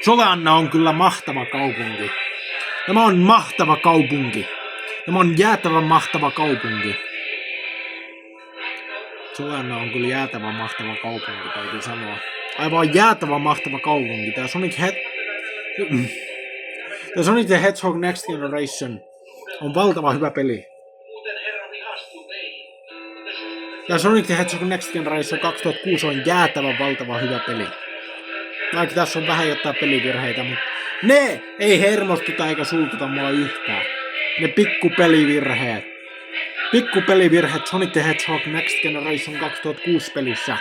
Soleanna on kyllä mahtava kaupunki. Tämä on mahtava kaupunki. Tämä on jäätävän mahtava kaupunki. Soleanna on kyllä jäätävän mahtava kaupunki, täytyy sanoa. Aivan jäätävän mahtava kaupunki. Tää Sonic the Hedgehog Next Generation on valtava hyvä peli. Tää Sonic the Hedgehog Next Generation 2006 on jäätävän valtava hyvä peli. Vaikka tässä on vähän jotain pelivirheitä, mutta ne ei hermostuta eikä sultuta mua yhtään. Ne pikkupelivirheet Sonic the Hedgehog Next Generation 2006 pelissä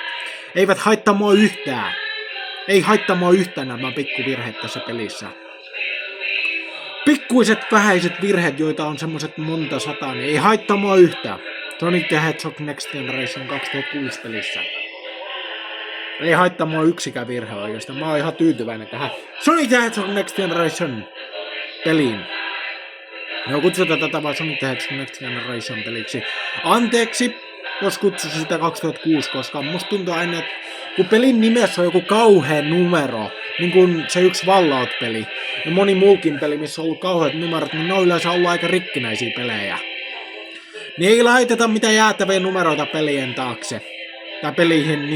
eivät haittaa mua yhtään. Ei haittaa mua yhtään nämä pikkuvirheet tässä pelissä. Pikkuiset vähäiset virheet, joita on semmoset monta sataa, niin ei haittaa mua yhtään. Sonic the Hedgehog Next Generation 2006 pelissä. Ei haittaa mua yksikään virhe oikeastaan. Mä oon ihan tyytyväinen tähän Sonic the Hedgehog Next Generation peliin. No kutsutaan tätä vaan Sonic the Hedgehog Next Generation peliksi. Anteeksi, jos kutsusin sitä 2006, koska musta tuntuu aina, että kun pelin nimessä on joku kauhea numero, niin kuin se yksi Fallout-peli, ja moni muukin peli, missä on ollut kauheat numerot, niin ne on yleensä ollut aika rikkinäisiä pelejä. Niin ei laiteta mitään jäätäviä numeroita pelien taakse. Tai pelin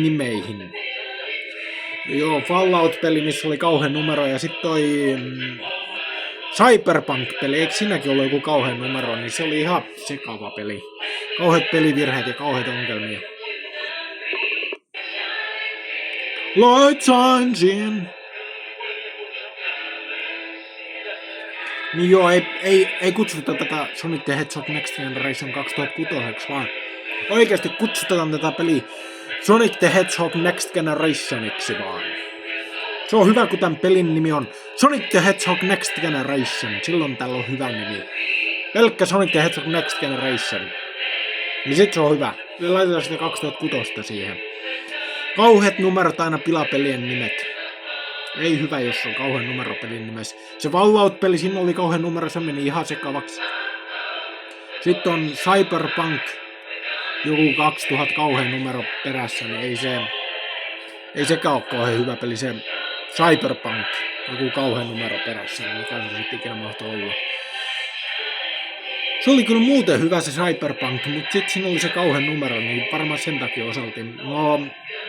nimeihin. Joo, Fallout-peli, missä oli kauhean numero, ja sitten toi Cyberpunk-peli, eikö siinäkin ollut joku kauhean numero, niin se oli ihan sekava peli. Kauheat pelivirheet ja kauheat ongelmia. Light shines in. Niin joo, ei kutsuta tätä Sonic the Hedgehog Next Generation 2006, vaan oikeasti kutsutaan tätä peliä Sonic the Hedgehog Next Generationiksi vaan. Se on hyvä, kun tämän pelin nimi on Sonic the Hedgehog Next Generation. Silloin tällä on hyvä nimi. Pelkkä Sonic the Hedgehog Next Generation. Niin sit se on hyvä. Laitetaan sitä 2006 siihen. Kauheat numerot aina pilaa pelien nimet. Ei hyvä, jos on kauhean numero pelin nimessä. Se Fallout-peli, siinä oli kauhean numero, se meni ihan sekavaksi. Sitten on Cyberpunk. Joku 2000 kauhean numero perässä, niin ei sekään ole kauhean hyvä peli. Se Cyberpunk, joku kauhean numero perässä, niin mikä se sitten ikinä mahtoi olla. Se oli kyllä muuten hyvä se Cyberpunk, mutta sitten siinä oli se kauhean numero, niin varmaan sen takia osaltiin. No,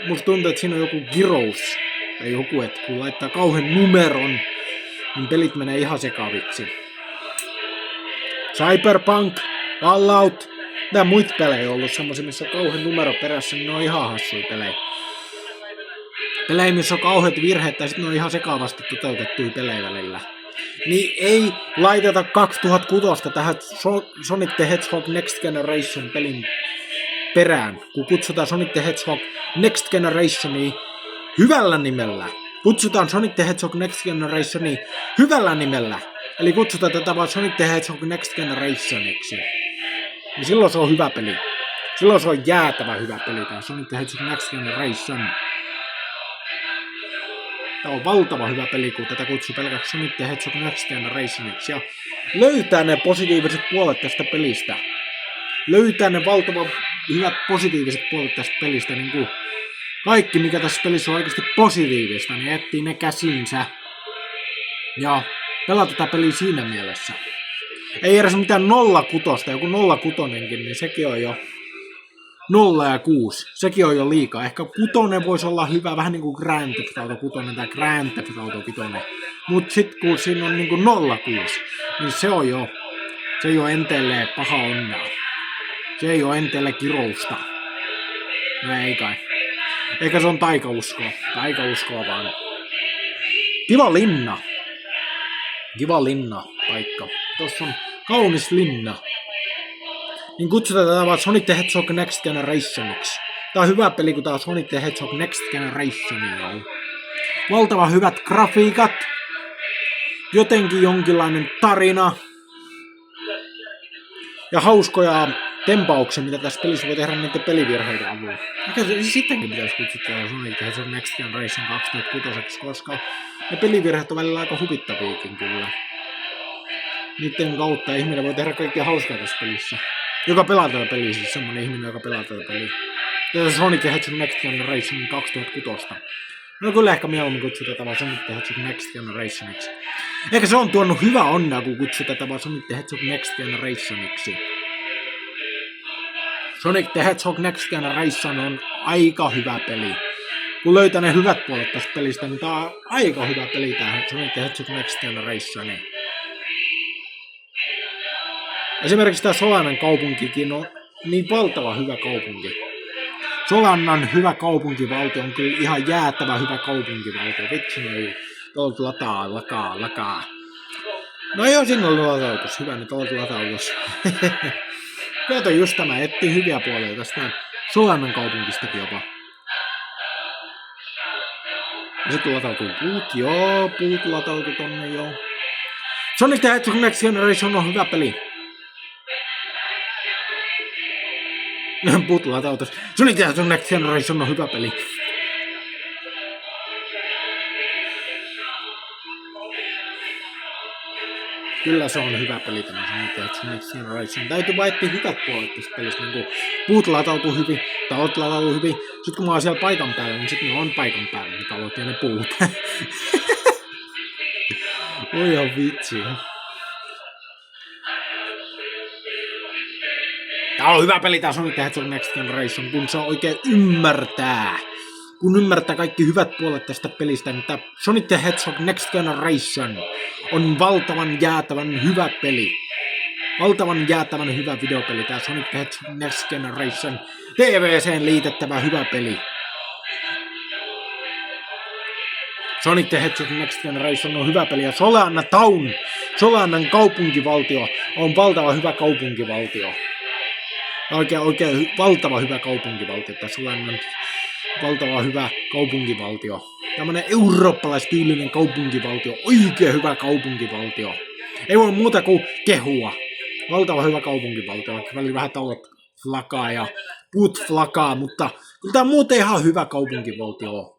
musta tuntuu, että siinä on joku kirous tai joku, että kun laittaa kauhean numeron, niin pelit menee ihan sekaviksi. Cyberpunk, Fallout, mitä muita pelejä on ollut semmoisia, missä on kauhean numero perässä, niin ne on ihan hassuja pelejä. Pelejä, missä on kauheat virheet, tai sitten ne on ihan sekavasti toteutettuja pelejä välillä. Niin ei laiteta 2006 tähän Sonic the Hedgehog Next Generation pelin perään, kun kutsutaan Sonic the Hedgehog Next Generationia hyvällä nimellä. Kutsutaan Sonic the Hedgehog Next Generationia hyvällä nimellä. Eli kutsutaan tätä vaan Sonic the Hedgehog Next Generationiksi. Niin silloin se on hyvä peli. Silloin se on jäätävä hyvä peli, tämä Sonic the Hedgehog Next Generation. Tämä on valtava hyvä peli, kun tätä kutsuu pelkäksi Sonic the Hedgehog Next Generationiksi. Ja löytää ne positiiviset puolet tästä pelistä. Löytää ne valtavan hyvät positiiviset puolet tästä pelistä. Niin kuin kaikki, mikä tässä pelissä on oikeasti positiivista, niin etsii ne käsinsä. Ja pelaa tätä peliä siinä mielessä. Ei edes mitään 0-6, joku 0-6, niin sekin on jo 0 ja 6. Sekin on jo liikaa. Ehkä 6 voisi olla hyvä, vähän niin kuin Grand Theft Auto 6 tai Grand Theft Auto 5. Mutta sitten kun siinä on niin kuin 0-6, niin se ei ole enteelle paha onnea. Se ei ole enteelle kirousta. No ei kai. Eikä se on taikauskoa. Taikauskoa vaan. Kiva linna paikka. Tossa on kaunis linna. Niin kutsutaan tätä vaan Sonic the Hedgehog Next Generationiksi. Tää on hyvä peli, kun tää on Sonic the Hedgehog Next Generation. Valtavan hyvät grafiikat. Jotenkin jonkinlainen tarina. Ja hauskoja tempauksia, mitä tässä pelissä voi tehdä niiden pelivirheiden avulla. Mikä sittenkin pitäisi kutsuttaa Sonic the Hedgehog Next Generation 2006, koska ne pelivirheet on välillä aika huvittaviakin kyllä. Niiden kautta ihminen voi tehdä kaikkia hauskaa tässä pelissä. Joka pelaa tätä peliä, siis semmonen ihminen, joka pelaa tätä peliä. Tässä on Sonic the Hedgehog Next Generation 2006. No kyllä ehkä mieluummin kutsuu tätä vaan Sonic the Hedgehog Next Generationiksi. Ehkä se on tuonut hyvää onnea, kun kutsuu tätä vaan Sonic the Hedgehog Next Generationiksi. Sonic the Hedgehog Next Generation on aika hyvä peli. Kun löytää ne hyvät puolet tästä pelistä, niin tää on aika hyvä peli tähän Sonic the Hedgehog Next Generationiin. Esimerkiksi tää Solannan kaupunkikin on niin valtava hyvä kaupunki. Solannan hyvä kaupunkivaltio on kyllä ihan jäätävä hyvä kaupunkivaltio. Vitsi ei. Tuolta lakaa. No joo, siinä oli latautus. Hyvä, niin tuolta latautus. Kato just tämä, etti hyviä puolia tästä Solannan kaupunkistakin jopa. Ja sitten latautuu puut, joo, puut latautuu tonne, joo. Sonic the Hedgehog Next Generation on hyvä peli. Puut latautus. Sonic the Hedgehog Next Generation on hyvä peli. Kyllä se on hyvä peli tämä Sonic the Hedgehog Next Generation. Täytyy vaan etsiä hyvät puolet tästä pelistä. Niin puut latautuu hyvin, talot latautuu hyvin. Sitten kun mä oon siellä paikan päällä, niin sitten ne on paikan päällä, ne talot ja ne puut. Oi ihan vitsi. Tää on hyvä peli tää Sonic the Hedgehog Next Generation, kun se oikein ymmärtää. Kun ymmärtää kaikki hyvät puolet tästä pelistä, niin tää Sonic the Hedgehog Next Generation on valtavan jäätävän hyvä peli. Valtavan jäätävän hyvä videopeli, tää Sonic the Hedgehog Next Generation. TVC:n liitettävä hyvä peli. Sonic the Hedgehog Next Generation on hyvä peli ja Solannan kaupunkivaltio on valtava hyvä kaupunkivaltio. Oikein valtava hyvä kaupunkivaltio, tää Solannan valtava hyvä kaupunkivaltio. Tämmönen eurooppalaistyylinen kaupunkivaltio, oikein hyvä kaupunkivaltio. Ei voi muuta kuin kehua. Valtava hyvä kaupunkivaltio, vaikka välillä vähän talot flakaa ja puut flakaa, mutta kyllä tää muuten ihan hyvä kaupunkivaltio.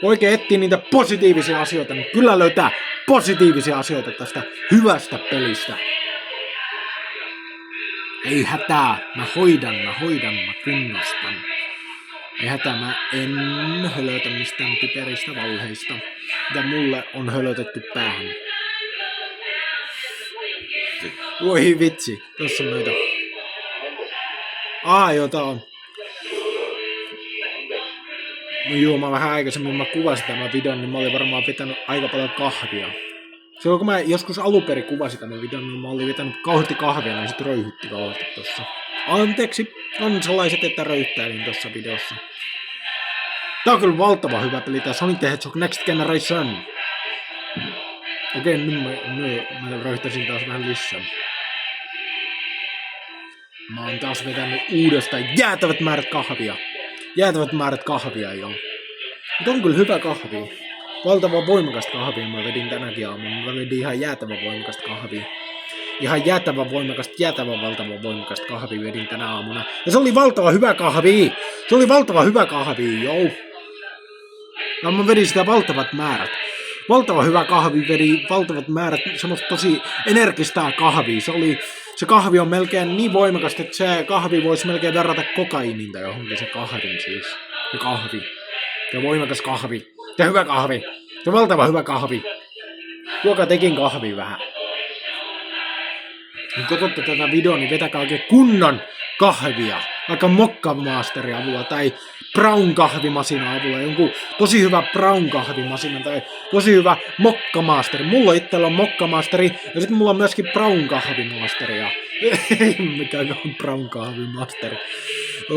Oikein etsii niitä positiivisia asioita, niin kyllä löytää positiivisia asioita tästä hyvästä pelistä. Ei hätää, mä hoidan, mä kunnostan. Ei hätää, mä en hölötä mistään typeristä valheista, mitä mulle on hölötetty päähän. Voi vitsi, tossa on noita. Joo, tää on. No joo, mä vähän aikaisemmin mä kuvasin tämän videon, niin mä olin varmaan vetänyt aika paljon kahvia. Silloin kun mä joskus alunperin kuvasin tämän videon, niin mä olin vetänyt kauheasti kahvia, niin sit röyhytti kauheasti tossa. Anteeksi, on sellaiset, että röyttäilin tossa videossa. Tää on kyllä valtava hyvä peli, tää Sonic the Hedgehog Next Generation. Okei, nyt mä röyhtäisin taas vähän lisää. Mä oon taas vetänyt uudestaan jäätävät määrät kahvia, joo. Mut on kyllä hyvä kahvi. Valtavan voimakasta kahvia mä vedin tänäkin aamulla. Mä vedin ihan jäätävän voimakasta kahvia. Ihan jäätävän valtavan voimakasta kahvia vedin tänä aamuna. Ja se oli valtava hyvä kahvi. Joo. Ja mä vedin sitä valtavat määrät. Valtava hyvä kahvi, vedi valtavat määrät semmoista tosi energistä kahvia. Se kahvi on melkein niin voimakasta, että se kahvi voisi melkein verrata kokaiinin tai johonkin se kahvin siis. Se kahvi. Se voimakas kahvi. Se hyvä kahvi. Se valtava hyvä kahvi. Juokaa tekin kahvia vähän. Kun katsotte tätä videoa, niin vetäkää oikein kunnon kahvia. Vaikka mokkamasterin avulla tai brown kahvimasinan avulla. Jonkun tosi hyvä brown kahvimasina tai tosi hyvä mokkamasteri. Mulla itsellä on mokkamasteri ja sitten mulla on myöskin brown kahvimasteri. Ei mikään brown kahvimasteri.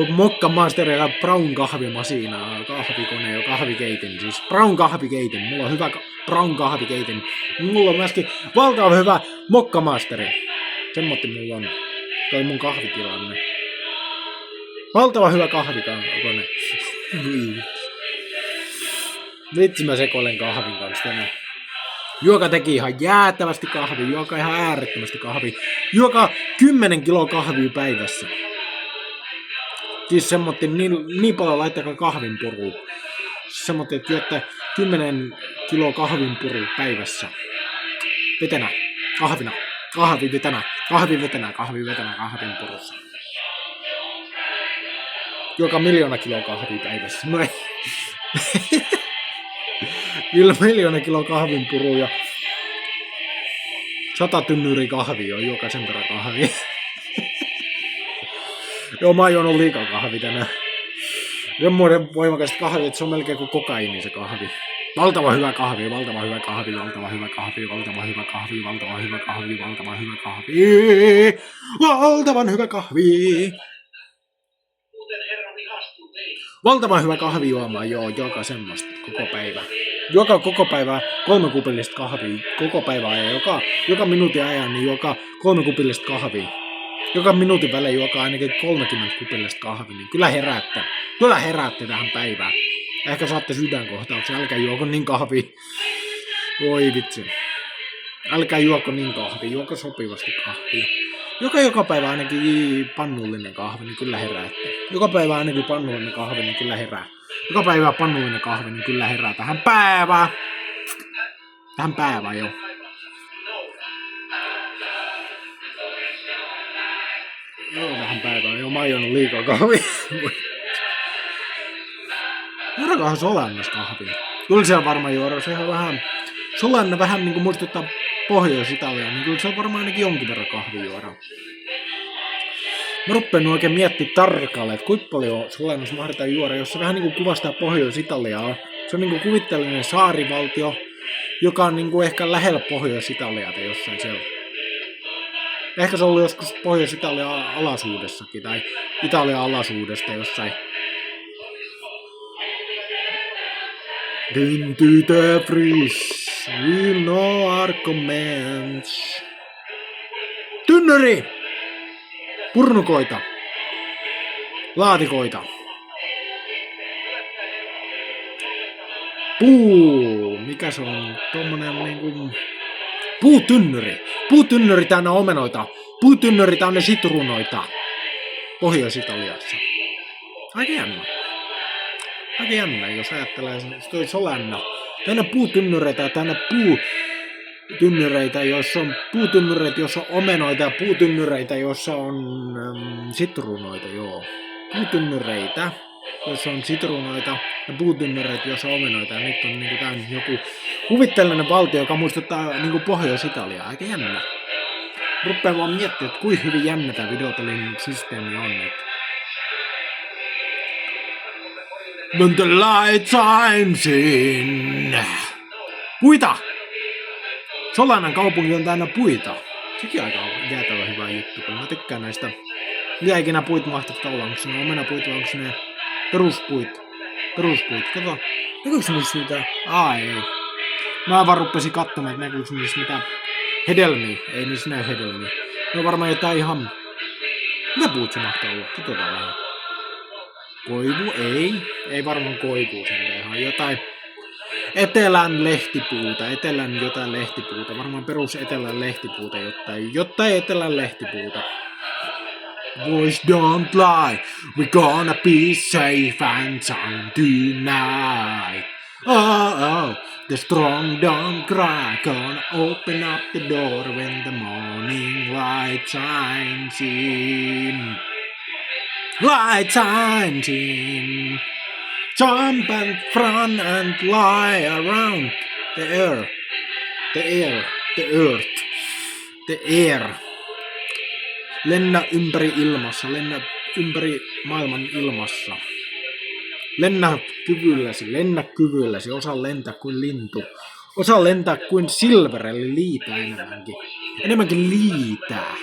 Mokkamasteri ja brown kahvimasina, kahvikone ja kahvikeitin. Siis brown kahvikeitin. Mulla on hyvä brown kahvikeitin. Mulla on myöskin valtava hyvä mokkamasteri. Semmotti mulla on. Toi mun kahvitilanne. Valtava hyvä kahvikone. Vitsi mä sekoilen kahvin kanssa tänään. Juoka teki ihan jäätävästi kahvia, juoka ihan äärettömästi kahvia. Juoka 10 kiloa kahvia päivässä. Siis semmotti niin paljon laittakaa kahvin puruun. Semmotti, että juotte 10 kiloa kahvin puruun päivässä. Vetenä, kahvina, kahvin vetenä, kahvin purussa. Joka 1 000 000 kiloa kahvia päivässä. No ei. Kyllä 1 000 000 kiloa kahvinpurua ja 100 tynnyriä kahvia on jokaisen verran kahvia. Joo, mä oon juonut liikaa kahvia tänään. Semmoinen voimakasta kahvi, että se on melkein kuin kokaini se kahvi. Valtava hyvä kahvi, valtava hyvä kahvi, valtava hyvä kahvi, valtava hyvä kahvi, valtava hyvä kahvi, valtava hyvä kahvi, valtavan hyvä kahvi. Valtavan hyvä kahvi juomaan, joo, joka semmoista koko päivä. Koko päivä 3 kupillista kahvia, koko päivä ja joka minuutin ajan niin joka 3 kupillista kahvia. Joka minuutin välein juokaa ainakin 30 kupillista kahvia, niin kyllä heräätte tähän päivään. Ehkä saatte sydänkohtauksen, älkää juoko niin kahvia. Voi vitsi. Älkää juoko niin kahvia, juoko sopivasti kahvia. Joka päivä ainakin pannullinen kahvi, niin kyllä heräätte. Joka päivä ainakin pannullinen kahvi, niin kyllä herää. Joka päivä pannullinen kahvi, niin kyllä herää tähän päivään. Tähän päivään, joo. Joo, tähän päivään. Joo, mä oon juonut liikaa kahvia. Juodakohan Solannassa kahvia? Kyllä se on varmaan juoda. Se on vähän... Solanna vähän niinku muistuttaa Pohjois-Italiaa, niin kyllä se on varmaan ainakin jonkin verran kahvia juoda. Mä rupean oikein miettimään tarkalleen, että kuinka paljon Solannassa mahdetaan juoda, jos se vähän niinku kuvastaa Pohjois-Italiaa. Se on niinku kuvitteellinen saarivaltio, joka on niinku ehkä lähellä Pohjois-Italiaa jossain siellä. Ehkä se on ollut joskus Pohjois-Italian alasuudessakin, tai Italian alasuudesta jossain. Into the freeze, we know our commands. Tynnyri! Purnukoita! Laatikoita! Puu! Mikä se on? Tommonen niinku... Puutynnyri! Puutynnyri täynnä omenoita! Puutynnyri täynnä sitruunoita! Pohjois-Italiassa. Aika jännä, jos ajattelee sen. Se toi Solanna. Täynnä puutynnyreitä ja täynnä puutynnyreitä, joissa on puutynnyreitä, joissa on omenoita ja puutynnyreitä, joissa on sitruunoita, joo. Puutynnyreitä, joissa on sitruunoita ja puutynnyreitä, joissa on omenoita ja nyt on niinku täynnä joku kuvitteellinen valtio, joka muistuttaa niinku Pohjois-Italiaa. Aika jännä. Rupeaa vaan miettimään, että kuinka hyvin jännä tää videopelin systeemi on. When the light shines in. Puita! Solannan kaupunki on täynnä puita. Sekin aika jäätävä hyvä juttu, kun mä tykkään näistä. Mitä ikinä puit mahtavat olla? Onko ne omenapuit vai onko ne peruspuit? Peruspuit. Kato, näkyykö niissä mitä? Ei. Mä vaan ruppesin katsomaan, että näkyykö niissä mitä hedelmiä. Ei niissä näy hedelmiä. Ne on varmaan jotain ihan... Mitä puut se mahtaa olla? Katsotaan vähän. Koivu? Ei varmaan koivua sen ihan jotain etelän lehtipuuta, etelän jotain lehtipuuta, varmaan perus etelän lehtipuuta, jotain etelän lehtipuuta. Boys don't lie, we're gonna be safe and sound tonight. Oh, the strong don't cry, gonna open up the door when the morning light shines in. Light shines in. Jump and run and lie around the air. The air. The earth. The air. Lennä ympäri ilmassa. Lennä ympäri maailman ilmassa. Lennä kyvylläsi. Osaa lentää kuin lintu. Osaa lentää kuin silver, eli liitä enemmänkin. Enemmänkin liitää.